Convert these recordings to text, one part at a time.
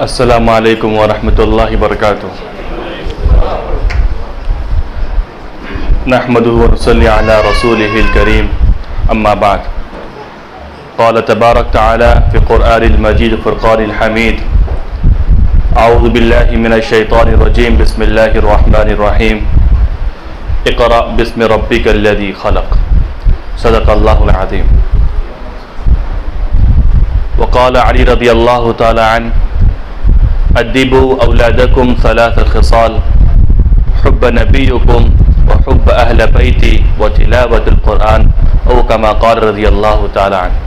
अस्सलामु अलैकुम वरहमतुल्लाहि वबरकातुहू। नहमदुहु व नसल्ली अला रसूलिहिल करीम, अम्मा बाद। क़ाल तबारक तआला फ़ी क़ुरआनिल मजीद फ़ुरक़ानिल हमीद, अऊज़ु बिल्लाहि मिनश शैतानिर रजीम, बिस्मिल्लाहिर रहमानिर रहीम, इक़रा बिस्मि रब्बिकल्लज़ी ख़लक़, सदक़ल्लाहुल अज़ीम। वक़ाल अली रज़ियल्लाहु तआला अन्हु, अद्दिबू औलादकुम सलास ख़िसाल, हुब्ब नबीयुकुम व हुब्ब अहल बैती व तिलावतुल क़ुरआन, औ कमा क़ाल रज़ियल्लाहु तआला अन्हु।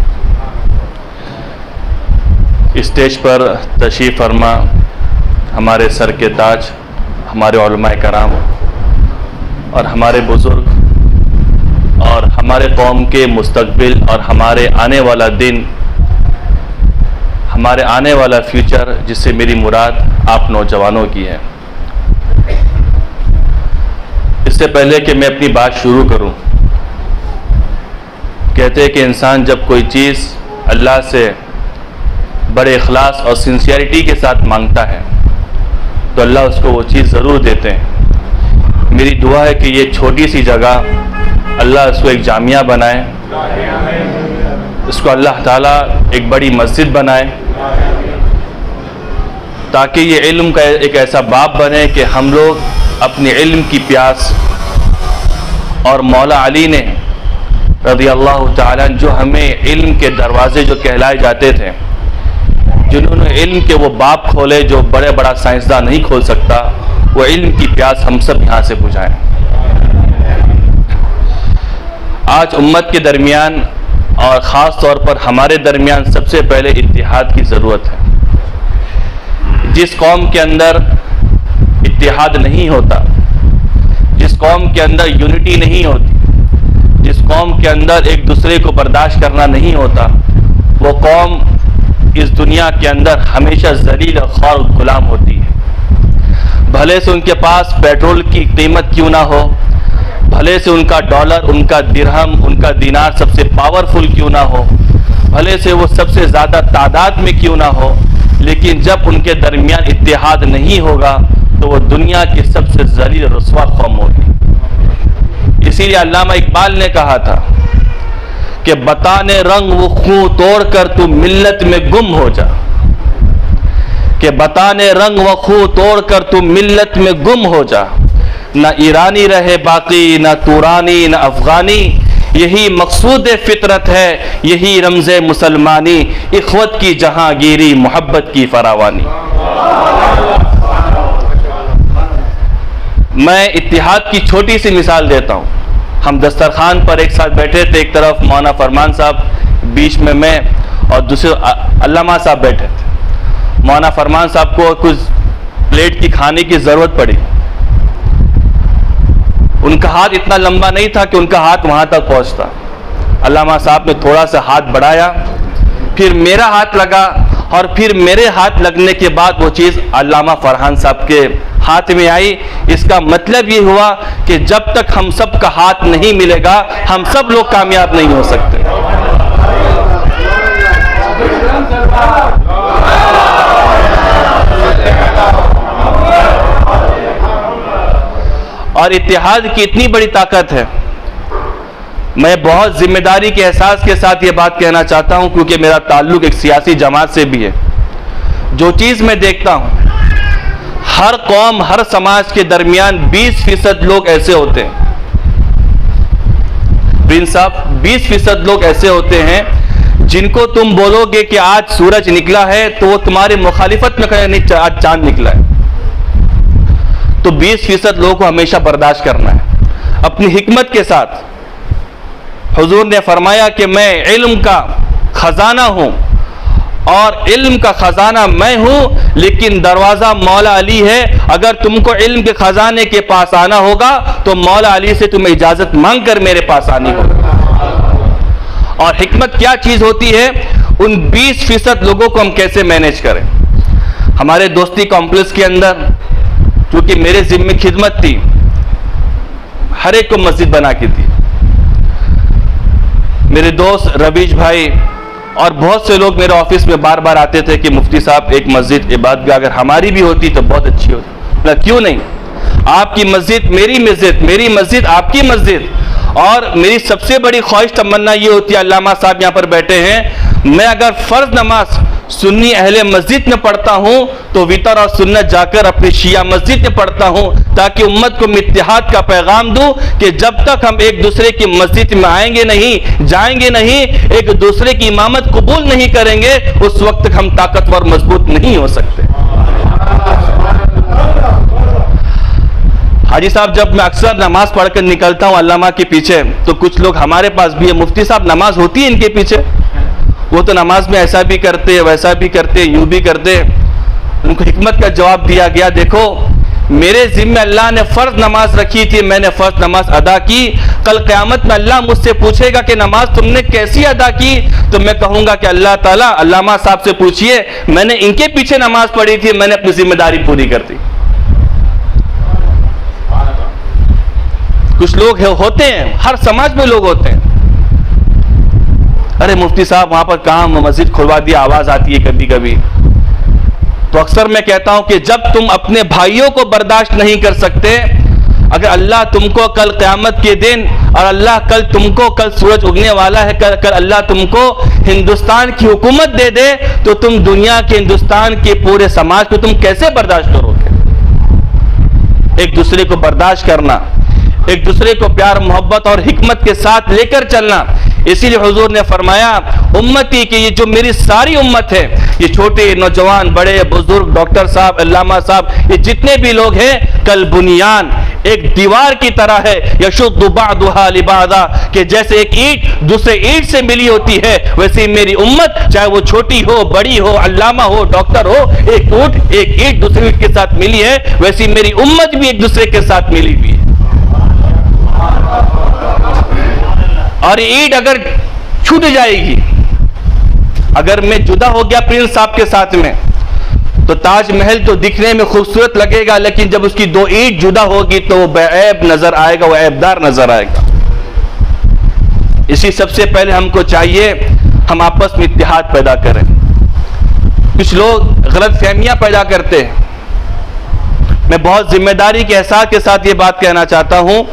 स्टेज पर तशरीफ़ फरमा हमारे सर के ताज, हमारे उलमाए कराम और हमारे बुज़ुर्ग और हमारे कौम के मुस्तक़बिल और हमारे आने वाला दिन, हमारे आने वाला फ्यूचर, जिससे मेरी मुराद आप नौजवानों की है। इससे पहले कि मैं अपनी बात शुरू करूं, कहते हैं कि इंसान जब कोई चीज़ अल्लाह से बड़े इखलास और सिंसियरिटी के साथ मांगता है तो अल्लाह उसको वो चीज़ ज़रूर देते हैं। मेरी दुआ है कि ये छोटी सी जगह अल्लाह इसको एक जामिया बनाए, इसको अल्लाह ताला एक बड़ी मस्जिद बनाए, ताकि ये इल्म का एक ऐसा बाब बने कि हम लोग अपने इल्म की प्यास, और मौला अली ने रज़ियल्लाहु ताला जो हमें इल्म के दरवाजे जो कहलाए जाते थे, जिन्होंने इल्म के वो बाब खोले जो बड़े बड़ा साइंसदान नहीं खोल सकता, वो इल्म की प्यास हम सब यहाँ से बुझाएं। आज उम्मत के दरमियान और ख़ास तौर पर हमारे दरमियान सबसे पहले इत्तिहाद की ज़रूरत है। जिस कौम के अंदर इत्तिहाद नहीं होता, जिस कौम के अंदर यूनिटी नहीं होती, जिस कौम के अंदर एक दूसरे को बर्दाश्त करना नहीं होता, वो कौम इस दुनिया के अंदर हमेशा ज़लील और ख़ौर गुलाम होती है। भले से उनके पास पेट्रोल की कीमत क्यों ना हो, भले से उनका डॉलर, उनका दिरहम, उनका दिनार सबसे पावरफुल क्यों ना हो, भले से वो सबसे ज़्यादा तादाद में क्यों ना हो, लेकिन जब उनके दरमियान इत्तिहाद नहीं होगा तो वो दुनिया की सबसे ज़लील रुस्वा कौम होगी। इसीलिए अल्लामा इकबाल ने कहा था कि बताने रंग वो खूं तोड़ कर तू मिल्लत में गुम हो जा, कि बताने रंग व खूं तोड़ कर तू मिल्लत में गुम हो जा, ना ईरानी रहे बाकी, ना तुरानी, ना अफगानी, यही मकसूद फितरत है, यही रमज़े मुसलमानी, इख्वत की जहांगीरी, मोहब्बत की फरावानी। मैं इत्तिहाद की छोटी सी मिसाल देता हूँ। हम दस्तरखान पर एक साथ बैठे थे, एक तरफ मौलाना फरमान साहब, बीच में मैं और दूसरे अल्लामा साहब बैठे थे। मौलाना फरमान साहब को कुछ प्लेट की खाने की ज़रूरत पड़ी। उनका हाथ इतना लंबा नहीं था कि उनका हाथ वहाँ तक पहुँचता। अल्लामा साहब ने थोड़ा सा हाथ बढ़ाया, फिर मेरा हाथ लगा, और फिर मेरे हाथ लगने के बाद वो चीज़ अल्लामा फरहान साहब के हाथ में आई। इसका मतलब ये हुआ कि जब तक हम सब का हाथ नहीं मिलेगा, हम सब लोग कामयाब नहीं हो सकते। और इत्तिहाद की इतनी बड़ी ताकत है। मैं बहुत जिम्मेदारी के एहसास के साथ ये बात कहना चाहता हूँ, क्योंकि मेरा ताल्लुक एक सियासी जमात से भी है। जो चीज़ मैं देखता हूँ, हर कौम, हर समाज के दरमियान 20% लोग ऐसे होते हैं, प्रिंस साहब, 20% लोग ऐसे होते हैं जिनको तुम बोलोगे कि आज सूरज निकला है तो वो तुम्हारी मुखालिफत में कहे नहीं, आज चांद निकला है। तो 20% लोगों को हमेशा बर्दाश्त करना है अपनी हिकमत के साथ। हुजूर ने फरमाया कि मैं इल्म का खजाना हूं और इल्म का खजाना मैं हूं, लेकिन दरवाजा मौला अली है। अगर तुमको इल्म के खजाने के पास आना होगा तो मौला अली से तुम्हें इजाजत मांग कर मेरे पास आनी होगी। और हिकमत क्या चीज होती है, उन 20% लोगों को हम कैसे मैनेज करें। हमारे दोस्ती कॉम्प्लेक्स के अंदर, क्योंकि मेरे जिम्मे खिदमत थी, हर एक को मस्जिद बना के दी। मेरे दोस्त रवीश भाई और बहुत से लोग मेरे ऑफिस में बार बार आते थे कि मुफ्ती साहब एक मस्जिद इबादतगाह अगर हमारी भी होती तो बहुत अच्छी होती। मतलब क्यों नहीं, आपकी मस्जिद मेरी मस्जिद आपकी मस्जिद। और मेरी सबसे बड़ी ख्वाहिश तमन्ना ये होती है, अल्लामा साहब यहाँ पर बैठे हैं, मैं अगर फ़र्ज नमाज सुन्नी अहले मस्जिद में पढ़ता हूँ तो वितर और सुन्नत जाकर अपनी शिया मस्जिद में पढ़ता हूँ, ताकि उम्मत को इत्तिहाद का पैगाम दूँ कि जब तक हम एक दूसरे की मस्जिद में आएंगे नहीं, जाएंगे नहीं, एक दूसरे की इमामत कबूल नहीं करेंगे, उस वक्त तक हम ताकतवर मजबूत नहीं हो सकते। हाजी साहब, जब मैं अक्सर नमाज पढ़कर निकलता हूँ अल्लामा के पीछे, तो कुछ लोग हमारे पास भी है, मुफ्ती साहब नमाज होती है इनके पीछे, वो तो नमाज में ऐसा भी करते, वैसा भी करते, यूं भी करते। उनको हिकमत का जवाब दिया गया, देखो मेरे जिम्मे अल्लाह ने फर्ज नमाज रखी थी, मैंने फर्ज नमाज अदा की, कल क़यामत में अल्लाह मुझसे पूछेगा कि नमाज तुमने कैसी अदा की, तो मैं कहूंगा कि अल्लाह ताला अल्लामा साहब से पूछिए, मैंने इनके पीछे नमाज पढ़ी थी, मैंने अपनी जिम्मेदारी पूरी कर दी। कुछ लोग होते हैं, हर समाज में लोग होते हैं, अरे मुफ्ती साहब वहां पर कहां मस्जिद खुलवा दिया, आवाज आती है कभी कभी। तो अक्सर मैं कहता हूं कि जब तुम अपने भाइयों को बर्दाश्त नहीं कर सकते, अगर अल्लाह तुमको कल क़यामत के दिन, और अल्लाह कल सूरज उगने वाला है, कल अल्लाह तुमको हिंदुस्तान की हुकूमत दे दे, तो तुम दुनिया के, हिंदुस्तान के पूरे समाज को तुम कैसे बर्दाश्त करोगे? एक दूसरे को बर्दाश्त करना, एक दूसरे को प्यार मोहब्बत और हिकमत के साथ लेकर चलना। इसीलिए हुजूर ने फरमाया, उम्मती कि ये जो मेरी सारी उम्मत है, ये छोटे नौजवान बड़े बुजुर्ग, डॉक्टर साहब, अल्लामा साहब, ये जितने भी लोग हैं, कल बुनियान एक दीवार की तरह है, यशुद्दु बादुहा लिबादा, कि जैसे एक ईंट दूसरे ईंट से मिली होती है, वैसे मेरी उम्मत चाहे वो छोटी हो, बड़ी हो, अल्लामा हो, डॉक्टर हो, एक ईंट दूसरी ईंट के साथ मिली है, वैसी मेरी उम्मत भी एक दूसरे के साथ मिली हुई है। और ईंट अगर छूट जाएगी, अगर मैं जुदा हो गया प्रिंस साहब के साथ में, तो ताजमहल तो दिखने में खूबसूरत लगेगा, लेकिन जब उसकी दो ईंट जुदा होगी तो वो बेऐब नजर आएगा, वो ऐबदार नजर आएगा। इसी सबसे पहले हमको चाहिए हम आपस में इत्तिहाद पैदा करें। कुछ लोग गलत फहमियां पैदा करते हैं। मैं बहुत जिम्मेदारी के एहसास के साथ ये बात कहना चाहता हूं।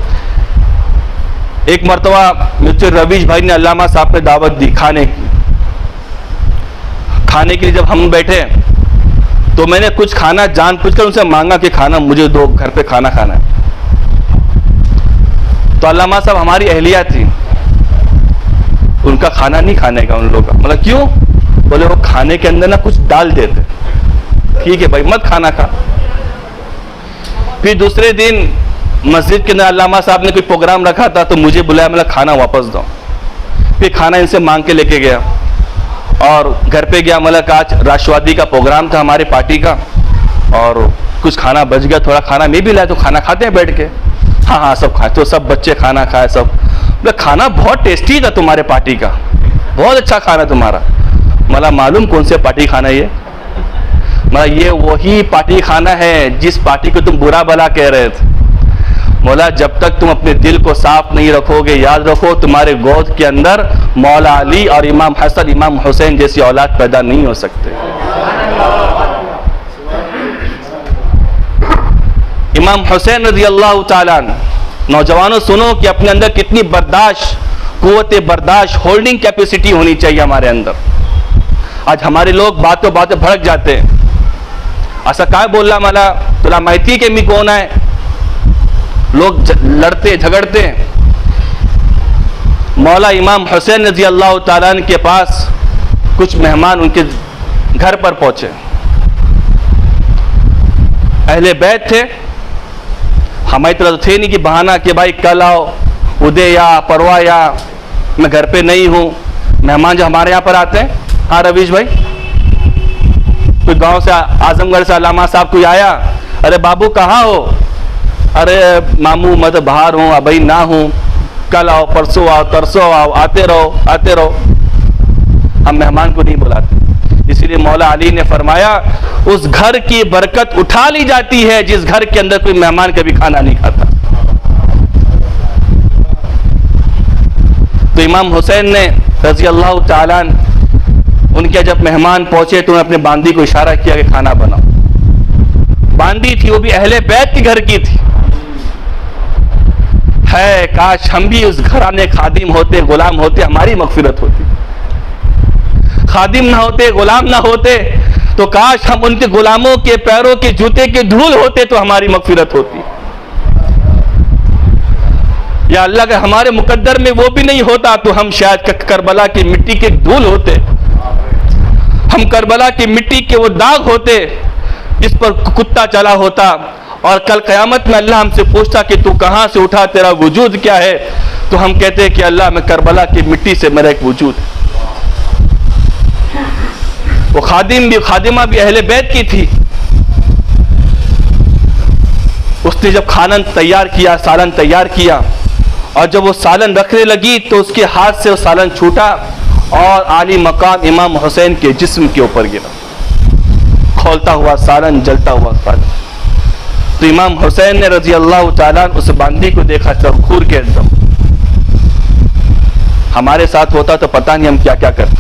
एक मरतबा मिस्टर रवीश भाई ने अल्लामा साहब ने दावत दी खाने की। खाने के लिए जब हम बैठे तो मैंने कुछ खाना जानबूझकर उनसे मांगा कि खाना मुझे दो, घर पे खाना खाना है। तो अल्लामा साहब हमारी अहलिया थी, उनका खाना नहीं खाने का उन लोगों का। मतलब क्यों? बोले वो खाने के अंदर ना कुछ डाल देते। ठीक है भाई, मत खाना खा। फिर दूसरे दिन मस्जिद के अंदर अल्लामा साहब ने कोई प्रोग्राम रखा था, तो मुझे बुलाया, मतलब खाना वापस दो। फिर खाना इनसे मांग के लेके गया और घर पे गया। मतलब आज राष्ट्रवादी का प्रोग्राम था हमारे पार्टी का, और कुछ खाना बच गया, थोड़ा खाना मैं भी लाया, तो खाना खाते हैं बैठ के। हाँ सब खाए, तो सब बच्चे खाना खाए सब। मतलब खाना बहुत टेस्टी था तुम्हारे पार्टी का, बहुत अच्छा खाना तुम्हारा। मतलब मालूम कौन से पार्टी खाना ये? मतलब ये वही पार्टी खाना है जिस पार्टी को तुम बुरा भला कह रहे थे। मौला जब तक तुम अपने दिल को साफ नहीं रखोगे, याद रखो तुम्हारे गोद के अंदर मौला अली और इमाम हसन, इमाम हुसैन जैसी औलाद पैदा नहीं हो सकते। इमाम हुसैन रज़ी अल्लाह ताला अन्हु, नौजवानों सुनो कि अपने अंदर कितनी बर्दाश्त, कुव्वत बर्दाश्त, होल्डिंग कैपेसिटी होनी चाहिए हमारे अंदर। आज हमारे लोग बातों बातों भड़क जाते हैं। ऐसा काय बोलला मला, तुला माहिती के मी कौन है? लोग लड़ते झगड़ते हैं। मौला इमाम हुसैन रज़ी अल्लाह ताला अन्हु के पास कुछ मेहमान उनके घर पर पहुंचे। अहले बैत थे, हमारी तरह तो थे नहीं कि बहाना कि भाई कल आओ, उदय या परवा या मैं घर पे नहीं हूं। मेहमान जो हमारे यहाँ पर आते हैं, हाँ रवीश भाई, कोई गांव से, आजमगढ़ से अल्लामा साहब कोई आया, अरे बाबू कहाँ हो? अरे मामू मैं तो बाहर हूँ, अभी ना हूँ, कल आओ, परसों आओ, तरसों आओ, आते रहो। हम मेहमान को नहीं बुलाते। इसीलिए मौला अली ने फरमाया, उस घर की बरकत उठा ली जाती है जिस घर के अंदर कोई मेहमान कभी खाना नहीं खाता। तो इमाम हुसैन ने रज़ी अल्लाह ताला अन्हु उनके जब मेहमान पहुंचे तो उन्होंने अपने बांदी को इशारा किया कि खाना बनाओ। बांदी थी वो भी अहले बैत के घर की थी। है काश हम भी उस घराने खादिम होते, गुलाम होते, हमारी मगफिरत होती। खादिम ना होते, गुलाम ना होते तो काश हम उनके गुलामों के पैरों के जूते के धूल होते तो हमारी मगफिरत होती। या अल्लाह के हमारे मुकद्दर में वो भी नहीं होता तो हम शायद करबला की मिट्टी के धूल होते, हम करबला की मिट्टी के वो दाग होते जिस पर कुत्ता चला होता। और कल क़यामत में अल्लाह हमसे पूछता कि तू कहां से उठा, तेरा वजूद क्या है, तो हम कहते हैं कि अल्लाह मैं करबला की मिट्टी से मेरा एक वजूद है। वो खादिमा भी अहले बैत की थी। उसने जब खाना तैयार किया, सालन तैयार किया, और जब वो सालन रखने लगी तो उसके हाथ से वो सालन छूटा और आली मकाम इमाम हुसैन के जिस्म के ऊपर गिरा। खौलता हुआ सालन, जलता हुआ सालन। तो इमाम हुसैन ने रजी अल्लाह ताला उस बांदी को देखा चरखूर के एकदम। हमारे साथ होता तो पता नहीं हम क्या क्या करते।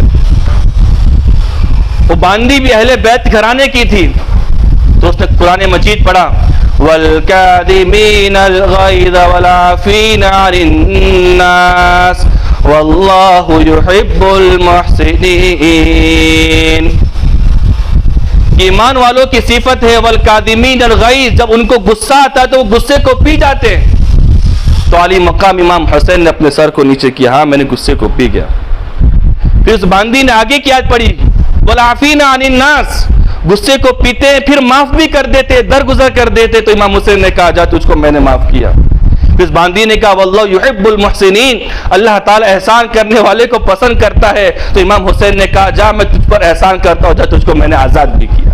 वो बांदी भी अहले बैत घराने की थी तो उसने कुरान मजीद पढ़ा, वल कादिमीनल गैज़ वल आफ़ीना अनिन नास वल्लाहु युहिब्बुल मुहसिनीन। ईमान वालों की सिफत है वल कादिमीनल गैज़, जब उनको गुस्सा आता है तो वो गुस्से को पी जाते हैं। तो आली मकाम इमाम हुसैन ने अपने सर को नीचे किया, हाँ मैंने गुस्से को पी गया। फिर उस बांदी ने आगे की आयत पढ़ी, वल आफ़ीना अनिन नास, गुस्से को पीते हैं फिर माफ भी कर देते, दरगुजर कर देते। तो इमाम हुसैन ने कहा जा तुझको मैंने माफ किया। इस बांदी ने कहा वल्लाहु युहिब्बुल मुहसिनीन, अल्लाह ताला एहसान करने वाले को पसंद करता है। तो इमाम हुसैन ने कहा जा मैं तुझ पर एहसान करता हूं, जा तुझको मैंने आजाद भी किया।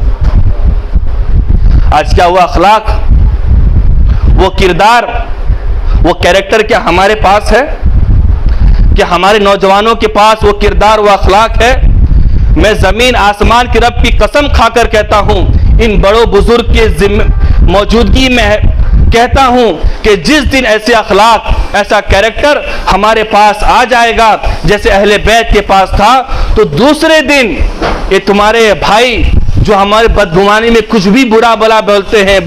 आज क्या हुआ, अखलाक, वो किरदार, वो कैरेक्टर क्या हमारे पास है? क्या हमारे नौजवानों के पास वो किरदार, वो अखलाक है? मैं जमीन आसमान की रब की कसम खाकर कहता हूं, इन बड़ों बुजुर्ग के मौजूदगी में कहता हूं कि जिस दिन ऐसे अखलाक, ऐसा कैरेक्टर हमारे पास आ जाएगा जैसे अहले बैत के पास था, तो दूसरे दिन ये तुम्हारे भाई जो हमारे बदगुमानी में कुछ भी बुरा भला बोलते हैं,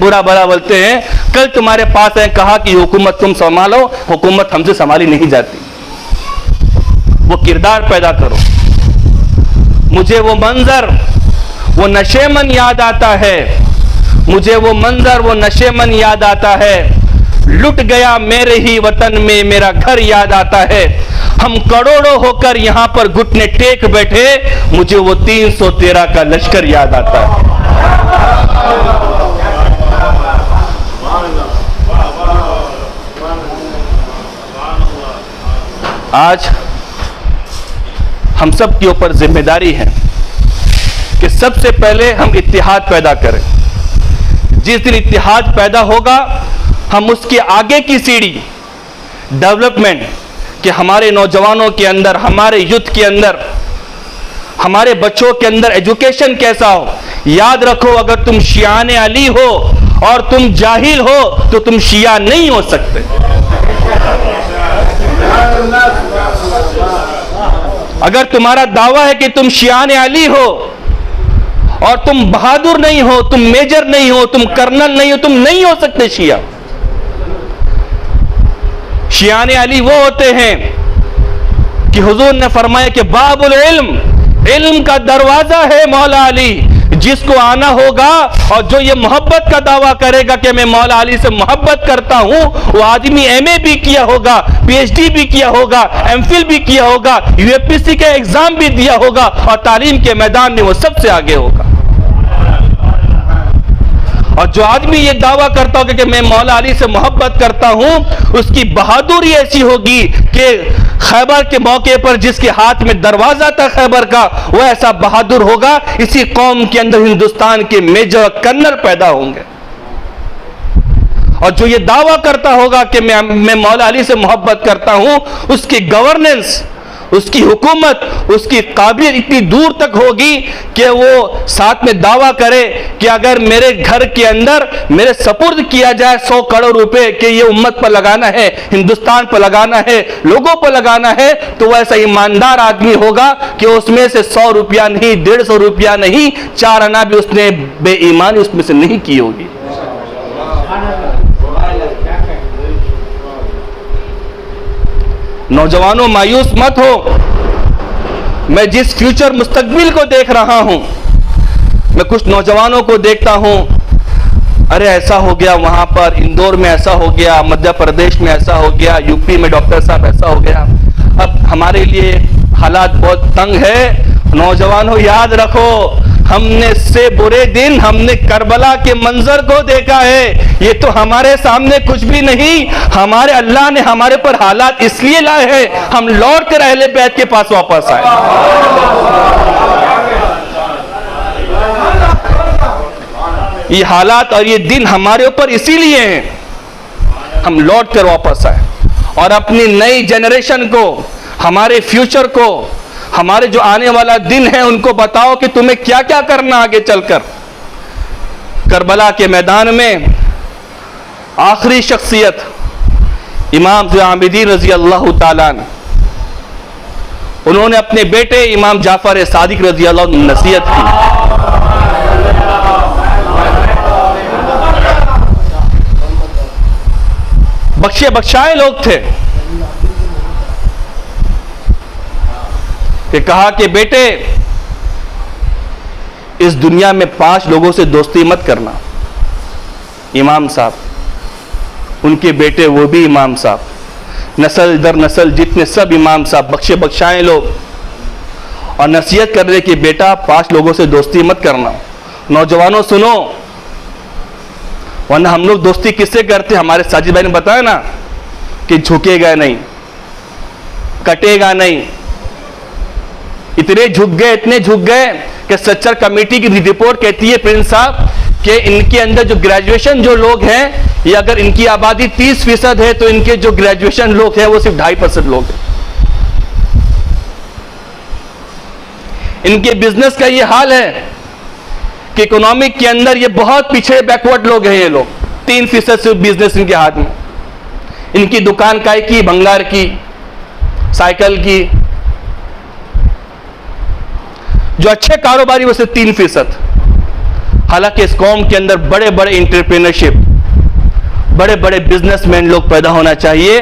कल तुम्हारे पास है कहा कि हुकूमत तुम संभालो, हुकूमत हमसे संभाली नहीं जाती। वो किरदार पैदा करो। मुझे वो मंजर, वो नशेमन याद आता है, मुझे वो मंजर, वो नशेमन याद आता है। लुट गया मेरे ही वतन में मेरा घर याद आता है। हम करोड़ों होकर यहाँ पर घुटने टेक बैठे, मुझे वो 313 का लश्कर याद आता है। आज हम सब के ऊपर जिम्मेदारी है कि सबसे पहले हम इत्तिहाद पैदा करें। जिस दिन इत्तिहाद पैदा होगा, हम उसके आगे की सीढ़ी डेवलपमेंट, कि हमारे नौजवानों के अंदर, हमारे यूथ के अंदर, हमारे बच्चों के अंदर एजुकेशन कैसा हो। याद रखो, अगर तुम शियाने अली हो और तुम जाहिल हो तो तुम शिया नहीं हो सकते। अगर तुम्हारा दावा है कि तुम शियाने अली हो और तुम बहादुर नहीं हो, तुम मेजर नहीं हो, तुम कर्नल नहीं हो, तुम नहीं हो सकते शिया। शियाने अली वो होते हैं कि हुजूर ने फरमाया कि बाबुल इल्म, इल्म का दरवाजा है मौला अली। जिसको आना होगा और जो ये मोहब्बत का दावा करेगा कि मैं मौला अली से मोहब्बत करता हूं, वो आदमी एमए भी किया होगा, पीएचडी भी किया होगा, एमफिल भी किया होगा, यूपीएससी का एग्जाम भी दिया होगा और तालीम के मैदान में वो सबसे आगे होगा। और जो आदमी ये दावा करता होगा कि मैं मौला अली से मोहब्बत करता हूं, उसकी बहादुरी ऐसी होगी कि खैबर के मौके पर जिसके हाथ में दरवाजा था खैबर का, वो ऐसा बहादुर होगा, इसी कौम के अंदर हिंदुस्तान के मेजर कर्नल पैदा होंगे। और जो ये दावा करता होगा कि मैं मौला अली से मोहब्बत करता हूं, उसकी गवर्नेंस, उसकी हुकूमत, उसकी काबिलियत इतनी दूर तक होगी कि वो साथ में दावा करे कि अगर मेरे घर के अंदर मेरे सपुर्द किया जाए 100 करोड़ रुपए कि ये उम्मत पर लगाना है, हिंदुस्तान पर लगाना है, लोगों पर लगाना है, तो वो ऐसा ईमानदार आदमी होगा कि उसमें से 100 रुपया नहीं, 150 रुपया नहीं, 4 आना भी उसने बेईमानी उसमें से नहीं की होगी। नौजवानों, मायूस मत हो। मैं जिस फ्यूचर मुस्तकबिल को देख रहा हूं, मैं कुछ नौजवानों को देखता हूं, अरे ऐसा हो गया वहां पर, इंदौर में ऐसा हो गया, मध्य प्रदेश में ऐसा हो गया, यूपी में डॉक्टर साहब ऐसा हो गया। अब हमारे लिए हालात बहुत तंग है। नौजवानों, याद रखो, हमने से बुरे दिन हमने करबला के मंजर को देखा है। ये तो हमारे सामने कुछ भी नहीं, हमारे अल्लाह ने हमारे पर हालात इसलिए लाए हैं, हम लौट कर अहले बैत के पास वापस आए। ये हालात और ये दिन हमारे ऊपर इसीलिए हैं, हम लौट कर वापस आए और अपनी नई जनरेशन को, हमारे फ्यूचर को, हमारे जो आने वाला दिन है उनको बताओ कि तुम्हें क्या क्या करना आगे चलकर। करबला के मैदान में आखिरी शख्सियत इमाम ज़ैनुल-आबिदीन रज़ी अल्लाह ताला अन्हु, उन्होंने अपने बेटे इमाम जाफर सादिक रज़ी अल्लाह अन्हु नसीहत की। बख्शे बख्शाए लोग थे कि कहा कि बेटे, इस दुनिया में 5 लोगों से दोस्ती मत करना। इमाम साहब, उनके बेटे वो भी इमाम साहब, नस्ल दर नस्ल जितने सब इमाम साहब, बख्शे बख्शाए लोग, और नसीहत कर रहे कि बेटा 5 लोगों से दोस्ती मत करना। नौजवानों सुनो, वरना हम लोग दोस्ती किससे करते? हमारे साजिद भाई ने बताया ना कि झुकेगा नहीं, कटेगा नहीं। इतने झुक गए कि सच्चर कमेटी की रिपोर्ट कहती है प्रिंस साहब कि इनके अंदर जो ग्रेजुएशन जो लोग हैं, ये अगर इनकी आबादी 30% है तो इनके जो ग्रेजुएशन लोग हैं वो सिर्फ 2.5% लोग हैं। इनके बिजनेस का ये हाल है कि इकोनॉमिक के अंदर ये बहुत पीछे बैकवर्ड लोग हैं। ये लोग 3% सिर्फ बिजनेस इनके हाथ में। इनकी दुकान काय की, भंगार की, साइकिल की, जो अच्छे कारोबारी वो सिर्फ 3%। हालांकि इस कौम के अंदर बड़े बड़े एंटरप्रेन्योरशिप, बड़े बड़े बिजनेसमैन लोग पैदा होना चाहिए।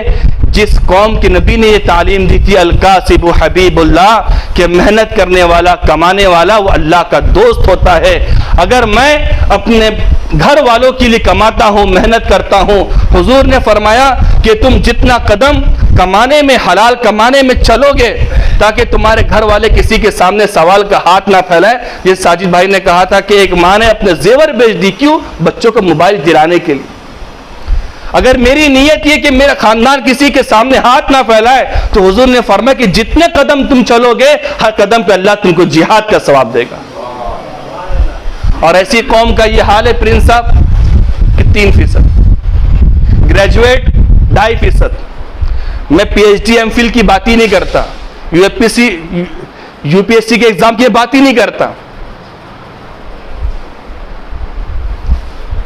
जिस कौम के नबी ने ये तालीम दी थी, अल-कासिबु हबीबुल्लाह, कि मेहनत करने वाला, कमाने वाला वो अल्लाह का दोस्त होता है। अगर मैं अपने घर वालों के लिए कमाता हूँ, मेहनत करता हूँ, हुजूर ने फरमाया कि तुम जितना कदम कमाने में, हलाल कमाने में चलोगे, ताकि तुम्हारे घर वाले किसी के सामने सवाल का हाथ ना फैलाए। ये साजिद भाई ने कहा था कि एक माँ ने अपने जेवर बेच दी, क्यों? बच्चों को मोबाइल दिलाने के लिए। अगर मेरी नीयत ये कि मेरा खानदान किसी के सामने हाथ ना फैलाए, तो हुजूर ने फरमाया कि जितने कदम तुम चलोगे, हर कदम पे अल्लाह तुमको जिहाद का सवाब देगा। और ऐसी कौम का ये हाल है प्रिंस साहब कि 3%, ग्रेजुएट 2.5%। मैं PhD MPhil की बात ही नहीं करता, UPSC के एग्जाम की बात ही नहीं करता।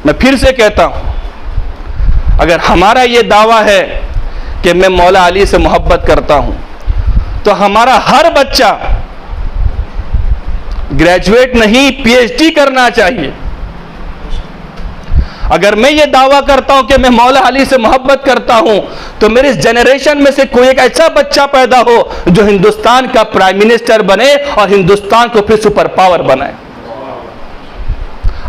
मैं फिर से कहता हूं, अगर हमारा यह दावा है कि मैं मौला अली से मोहब्बत करता हूं, तो हमारा हर बच्चा ग्रेजुएट नहीं PhD करना चाहिए। अगर मैं ये दावा करता हूं कि मैं मौला अली से मोहब्बत करता हूं, तो मेरे इस जनरेशन में से कोई एक ऐसा बच्चा पैदा हो जो हिंदुस्तान का प्राइम मिनिस्टर बने और हिंदुस्तान को फिर सुपर पावर बनाए।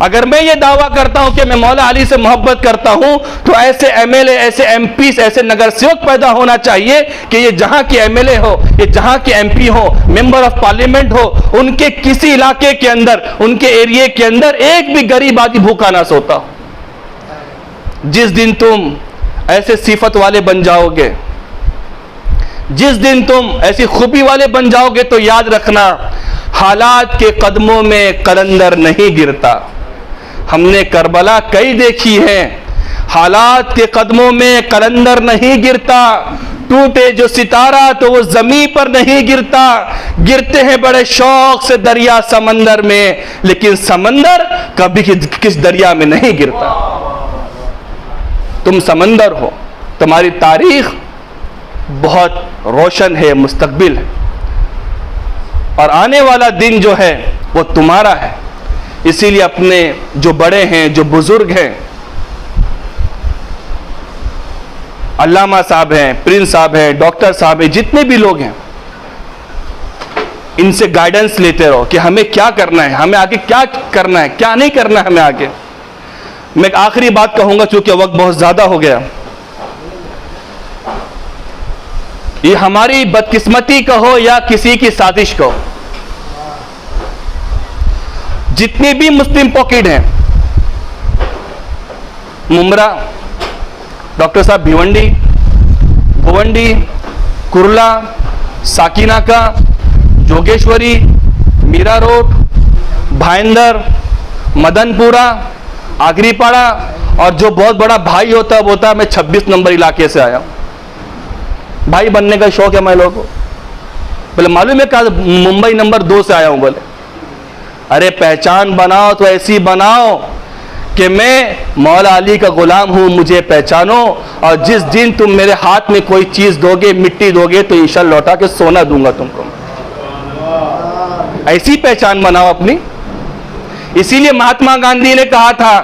अगर मैं ये दावा करता हूं कि मैं मौला अली से मोहब्बत करता हूं, तो ऐसे MLA, ऐसे MPs, ऐसे नगर सेवक पैदा होना चाहिए कि ये जहां के MLA हो, ये जहां के MP हो, मेंबर ऑफ पार्लियामेंट हो, उनके किसी इलाके के अंदर, उनके एरिया के अंदर एक भी गरीब आदमी भूखा ना सोता हो। जिस दिन तुम ऐसे सिफत वाले बन जाओगे, जिस दिन तुम ऐसी खूबी वाले बन जाओगे, तो याद रखना, हालात के कदमों में कलंदर नहीं गिरता। हमने करबला कई देखी है, हालात के कदमों में कलंदर नहीं गिरता, टूटे जो सितारा तो वो जमीन पर नहीं गिरता, गिरते हैं बड़े शौक से दरिया समंदर में, लेकिन समंदर कभी किस दरिया में नहीं गिरता। तुम समंदर हो, तुम्हारी तारीख बहुत रोशन है, मुस्तकबिल है, और आने वाला दिन जो है वो तुम्हारा है। इसीलिए अपने जो बड़े हैं, जो बुजुर्ग हैं, अल्लामा साहब हैं, प्रिंस साहब हैं, डॉक्टर साहब हैं, जितने भी लोग हैं, इनसे गाइडेंस लेते रहो कि हमें क्या करना है, हमें आगे क्या करना है, क्या नहीं करना है हमें आगे। मैं एक आखिरी बात कहूंगा क्योंकि वक्त बहुत ज्यादा हो गया। ये हमारी बदकिस्मती कहो या किसी की साजिश कहो, जितनी भी मुस्लिम पॉकेट हैं, मुमरा, डॉक्टर साहब भिवंडी, गोवंडी, कुर्ला, साकिनाका, जोगेश्वरी, मीरा रोड, भाईंदर, मदनपुरा, आगरीपाड़ा, और जो बहुत बड़ा भाई होता है वो होता है मैं 26 नंबर इलाके से आया हूं। भाई बनने का शौक है मैं लोगों को। बोले मालूम है कहा मुंबई नंबर 2 से आया हूं। बोले अरे पहचान बनाओ तो ऐसी बनाओ कि मैं मौला अली का गुलाम हूं, मुझे पहचानो, और जिस दिन तुम मेरे हाथ में कोई चीज दोगे, मिट्टी दोगे, तो इंशाअल्लाह लौटा के सोना दूंगा तुमको। ऐसी पहचान बनाओ अपनी। इसीलिए महात्मा गांधी ने कहा था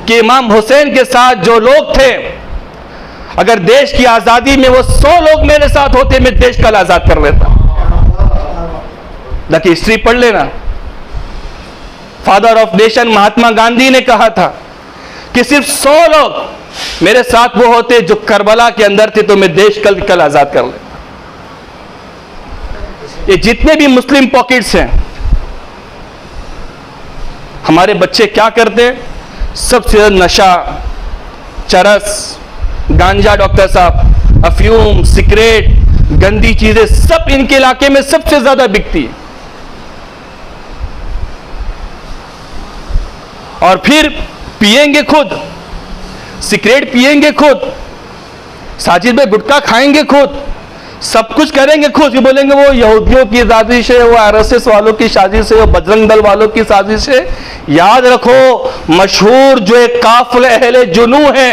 कि इमाम हुसैन के साथ जो लोग थे, अगर देश की आजादी में वो 100 लोग मेरे साथ होते, मैं देश कल आजाद कर लेता। जाके हिस्ट्री पढ़ लेना। Father of nation Mahatma Gandhi ने कहा था कि सिर्फ 100 लोग मेरे साथ वो होते जो करबला के अंदर थे, तो मैं देश कल आजाद कर लेता। ये जितने भी मुस्लिम पॉकेट्स हैं, हमारे बच्चे क्या करते हैं? सबसे ज्यादा नशा, चरस, गांजा, डॉक्टर साहब, अफ्यूम, सिगरेट, गंदी चीजें, सब इनके इलाके में सबसे ज्यादा बिकती है। और फिर पिएंगे खुद, सिगरेट पिएंगे खुद, साजिद में गुटखा खाएंगे खुद, सब कुछ करेंगे खुद। ये बोलेंगे वो यहूदियों की साजिश है, वो आरएसएस वालों की साजिश है, वो बजरंग दल वालों की साजिश है। याद रखो, मशहूर जो एक काफिले अहले जुनू है,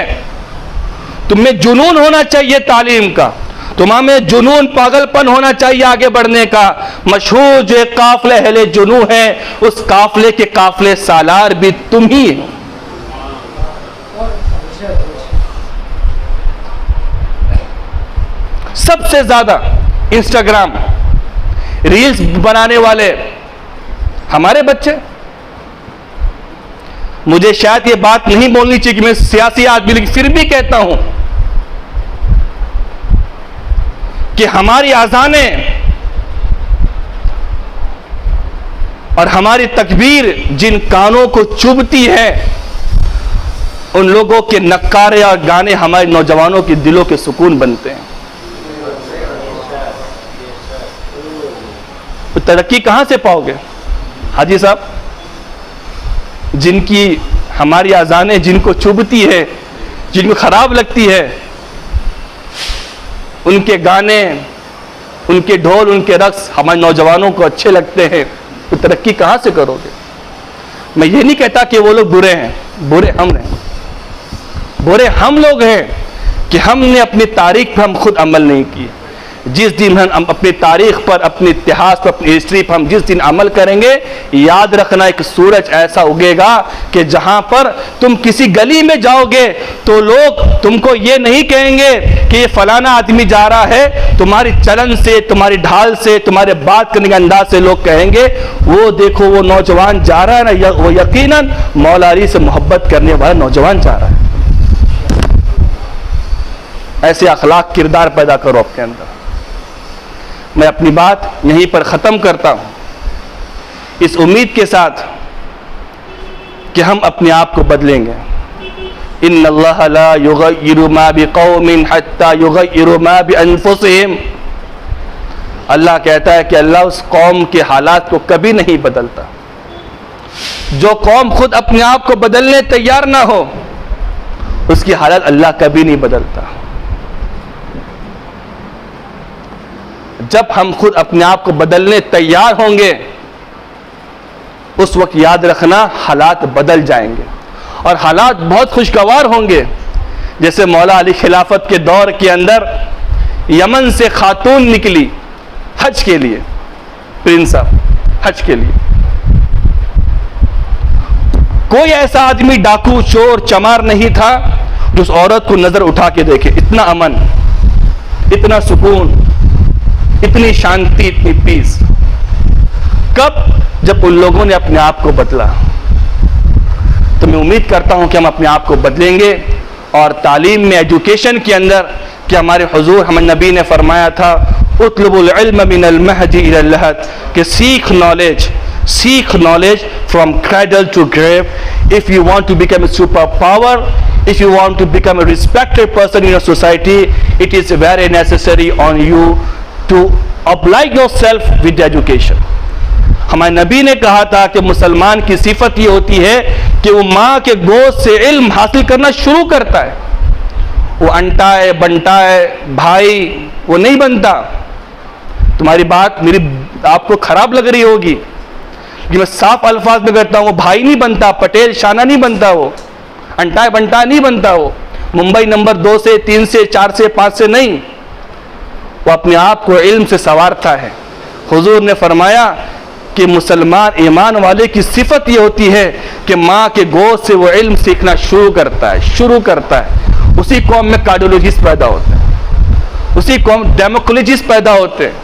तुम्हें जुनून होना चाहिए तालीम का, तुम्हें जुनून, पागलपन होना चाहिए आगे बढ़ने का। मशहूर जो एक काफिले अहले जुनू है, उस काफिले के काफिले सालार भी तुम ही हो। सबसे ज्यादा इंस्टाग्राम रील्स बनाने वाले हमारे बच्चे। मुझे शायद ये बात नहीं बोलनी चाहिए कि मैं सियासी आदमी, लेकिन फिर भी कहता हूं कि हमारी आजानें और हमारी तकबीर जिन कानों को चुभती है, उन लोगों के नक्कारे और गाने हमारे नौजवानों के दिलों के सुकून बनते हैं। तो तरक्की कहां से पाओगे हाजी साहब? जिनकी हमारी आजानें जिनको चुभती है, जिनको खराब लगती है, उनके गाने, उनके ढोल, उनके रक्स हमारे नौजवानों को अच्छे लगते हैं, तो तरक्की कहां से करोगे? मैं ये नहीं कहता कि वो लोग बुरे हैं, बुरे हम हैं, बुरे हम लोग हैं कि हमने अपनी तारीख पर हम खुद अमल नहीं किए। जिस दिन हम अपनी तारीख पर, अपने इतिहास पर, अपनी हिस्ट्री पर हम जिस दिन अमल करेंगे, याद रखना एक सूरज ऐसा उगेगा कि जहां पर तुम किसी गली में जाओगे तो लोग तुमको ये नहीं कहेंगे कि ये फलाना आदमी जा रहा है, तुम्हारी चलन से, तुम्हारी ढाल से, तुम्हारे बात करने के अंदाज से लोग कहेंगे वो देखो वो नौजवान जा रहा है ना, वो यकीनन मौला अली से मोहब्बत करने वाला नौजवान जा रहा है। ऐसे अखलाक किरदार पैदा करो अपने अंदर। मैं अपनी बात यहीं पर ख़त्म करता हूं, इस उम्मीद के साथ कि हम अपने आप को बदलेंगे। इन्नल्लाह ला युग़य्यिरु मा बिक़ौमिन हत्ता युग़य्यिरु मा बिअन्फुसिहिम। अल्लाह कहता है कि अल्लाह उस कौम के हालात को कभी नहीं बदलता। जो कौम खुद अपने आप को बदलने तैयार ना हो, उसकी हालत अल्लाह कभी नहीं बदलता। जब हम खुद अपने आप को बदलने तैयार होंगे, उस वक्त याद रखना हालात बदल जाएंगे और हालात बहुत खुशगवार होंगे। जैसे मौला अली खिलाफत के दौर के अंदर यमन से खातून निकली हज के लिए, प्रिंस साहब हज के लिए। कोई ऐसा आदमी डाकू चोर चमार नहीं था जो उस औरत को नजर उठा के देखे। इतना अमन, इतना सुकून, इतनी शांति, इतनी पीस। कब? जब उन लोगों ने अपने आप को बदला। तो मैं उम्मीद करता हूं कि हम अपने आप को बदलेंगे। और तालीम में, एजुकेशन के अंदर, कि हमारे हुजूर हमारे नबी ने फरमाया था उतलुबुल इल्म मिनल महदी इलल लहद, कि सीख knowledge from cradle to grave. If you want to become a super power, if you want to become a respected person in your society, it is very necessary on you to oblige yourself with education. हमारे नबी ने कहा था कि मुसलमान की सिफत ये होती है कि वो माँ के गोद से इल्म हासिल करना शुरू करता है। वो अंटाए बंटाए भाई वो नहीं बनता। तुम्हारी बात मेरी आपको खराब लग रही होगी कि मैं साफ अल्फाज में कहता हूँ, वो भाई नहीं बनता, पटेल शाना नहीं बनता, वो अंटाए बंटा नहीं बनता। वो मुंबई नंबर 2 से 3 से 4 से 5 से नहीं, वो अपने आप को इल्म से संवारता है। हुजूर ने फरमाया कि मुसलमान ईमान वाले की सिफत ये होती है कि माँ के गोद से वो इल्म सीखना शुरू करता है। उसी कौम में कार्डियोलॉजिस्ट पैदा होते हैं, उसी कौम डेमोक्रोलॉजिस्ट पैदा होते हैं,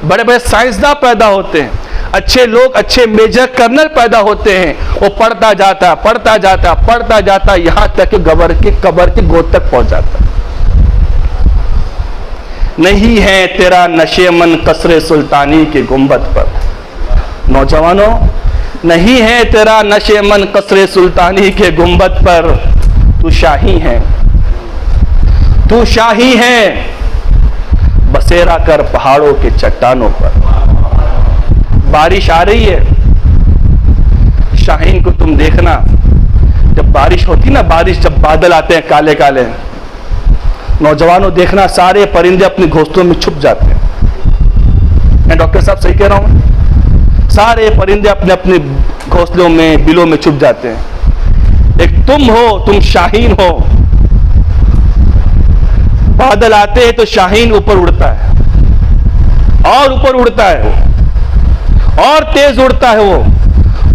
बड़े बड़े साइंसदान पैदा होते हैं, अच्छे लोग, अच्छे मेजर कर्नल पैदा होते हैं। वो पढ़ता जाता यहां तक कि कब्र के गोद तक पहुंच जाता। नहीं है तेरा नशे मन कसरे सुल्तानी के गुंबद पर। नौजवानों, नहीं है तेरा नशे मन कसरे सुल्तानी के गुंबद पर। तू शाही है बसेरा कर पहाड़ों के चट्टानों पर। बारिश आ रही है, शाहीन को तुम देखना, जब बारिश होती ना, बारिश जब बादल आते हैं काले काले, नौजवानों देखना सारे परिंदे अपने घोंसलों में छुप जाते हैं। मैं डॉक्टर साहब सही कह रहा हूं? सारे परिंदे अपने अपने घोंसलों में, बिलों में छुप जाते हैं। एक तुम हो, तुम शाहीन हो। बादल आते हैं तो शाहीन ऊपर उड़ता है, और ऊपर उड़ता है वो, और तेज उड़ता है वो,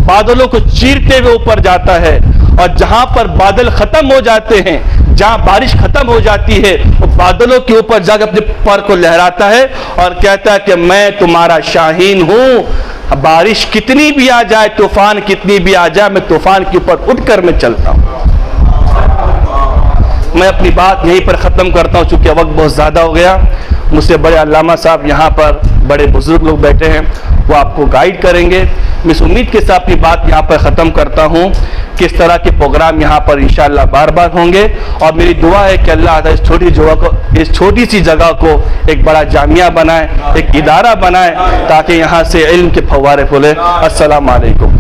बादलों को चीरते हुए ऊपर जाता है। और जहां पर बादल खत्म हो जाते हैं, जहां बारिश खत्म हो जाती है, वो बादलों के ऊपर जाकर अपने पर को लहराता है और कहता है कि मैं तुम्हारा शाहीन हूं। बारिश कितनी भी आ जाए, तूफान कितनी भी आ जाए, मैं तूफान के ऊपर उठकर मैं चलता हूं। मैं अपनी बात यहीं पर ख़त्म करता हूँ, चूँकि वक्त बहुत ज़्यादा हो गया। मुझसे बड़े अल्लामा साहब यहाँ पर, बड़े बुजुर्ग लोग बैठे हैं, वो आपको गाइड करेंगे। मैं इस उम्मीद के साथ अपनी बात यहाँ पर ख़त्म करता हूँ कि इस तरह के प्रोग्राम यहाँ पर इंशाअल्लाह बार बार होंगे। और मेरी दुआ है कि अल्लाह ताला इस छोटी सी जगह को एक बड़ा जामिया बनाए, एक इदारा बनाए, ताकि यहाँ से इल्म के फव्वारे खुले। अस्सलाम वालेकुम।